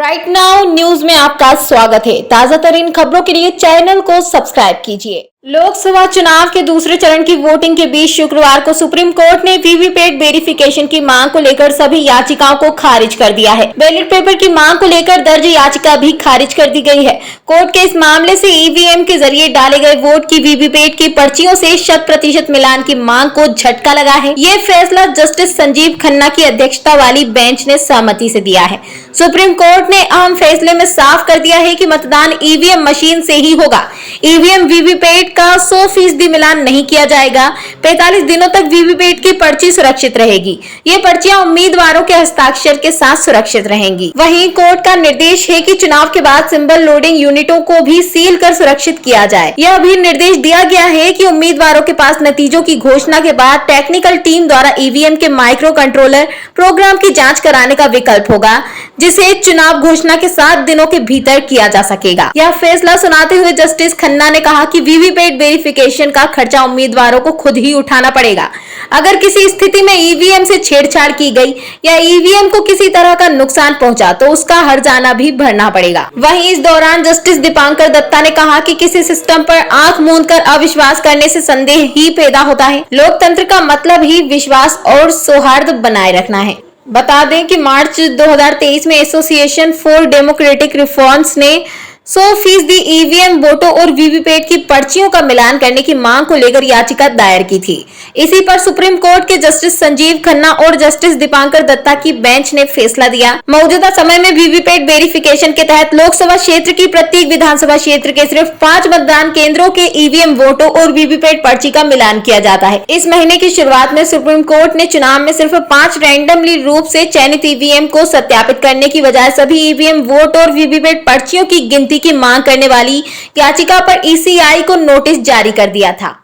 Right now news में आपका स्वागत है। ताजा तरीन खबरों के लिए चैनल को सब्सक्राइब कीजिए। लोकसभा चुनाव के दूसरे चरण की वोटिंग के बीच शुक्रवार को सुप्रीम कोर्ट ने वीवीपैट वेरिफिकेशन की मांग को लेकर सभी याचिकाओं को खारिज कर दिया है। बैलेट पेपर की मांग को लेकर दर्ज याचिका भी खारिज कर दी गई है। कोर्ट के इस मामले से ईवीएम के जरिए डाले गए वोट की वीवीपैट की पर्चियों से 100% मिलान की मांग को झटका लगा है। ये फैसला जस्टिस संजीव खन्ना की अध्यक्षता वाली बेंच ने सहमति से दिया है। सुप्रीम कोर्ट ने अहम फैसले में साफ कर दिया है कि मतदान ईवीएम मशीन से ही होगा। ईवीएम वीवीपैट का 100% मिलान नहीं किया जाएगा। 45 दिनों तक वीवीपैट की पर्ची सुरक्षित रहेगी। ये पर्चियां उम्मीदवारों के हस्ताक्षर के साथ सुरक्षित रहेंगी। वहीं कोर्ट का निर्देश है कि चुनाव के बाद सिंबल लोडिंग यूनिटों को भी सील कर सुरक्षित किया जाए। यह भी निर्देश दिया गया है कि उम्मीदवारों के पास नतीजों की घोषणा के बाद टेक्निकल टीम द्वारा ईवीएम के माइक्रो कंट्रोलर प्रोग्राम की जाँच कराने का विकल्प होगा, जिसे चुनाव घोषणा के 7 दिनों के भीतर किया जा सकेगा। यह फैसला सुनाते हुए जस्टिस खन्ना ने कहा कि वीवीपैट वेरिफिकेशन का खर्चा उम्मीदवारों को खुद ही उठाना पड़ेगा। अगर किसी स्थिति में ईवीएम से छेड़छाड़ की गई या ईवीएम को किसी तरह का नुकसान पहुंचा तो उसका हर्जाना भी भरना पड़ेगा। वहीं इस दौरान जस्टिस दीपांकर दत्ता ने कहा कि किसी सिस्टम पर आंख मूंद कर अविश्वास करने से संदेह ही पैदा होता है। लोकतंत्र का मतलब ही विश्वास और सौहार्द बनाए रखना है। बता दें कि मार्च 2023 में एसोसिएशन फॉर डेमोक्रेटिक रिफॉर्म्स ने 100% ईवीएम वोटों और वीवीपैट की पर्चियों का मिलान करने की मांग को लेकर याचिका दायर की थी। इसी पर सुप्रीम कोर्ट के जस्टिस संजीव खन्ना और जस्टिस दीपांकर दत्ता की बेंच ने फैसला दिया। मौजूदा समय में वीवीपैट वेरिफिकेशन के तहत लोकसभा क्षेत्र की प्रत्येक विधानसभा क्षेत्र के सिर्फ 5 मतदान केंद्रों के ईवीएम वोटों और वीवीपैट पर्ची का मिलान किया जाता है। इस महीने की शुरुआत में सुप्रीम कोर्ट ने चुनाव में सिर्फ 5 रैंडमली रूप से चयनित ईवीएम को सत्यापित करने की बजाय सभी ईवीएम वोट और वीवीपैट पर्चियों की गिनती की मांग करने वाली याचिका पर ईसीआई को नोटिस जारी कर दिया था।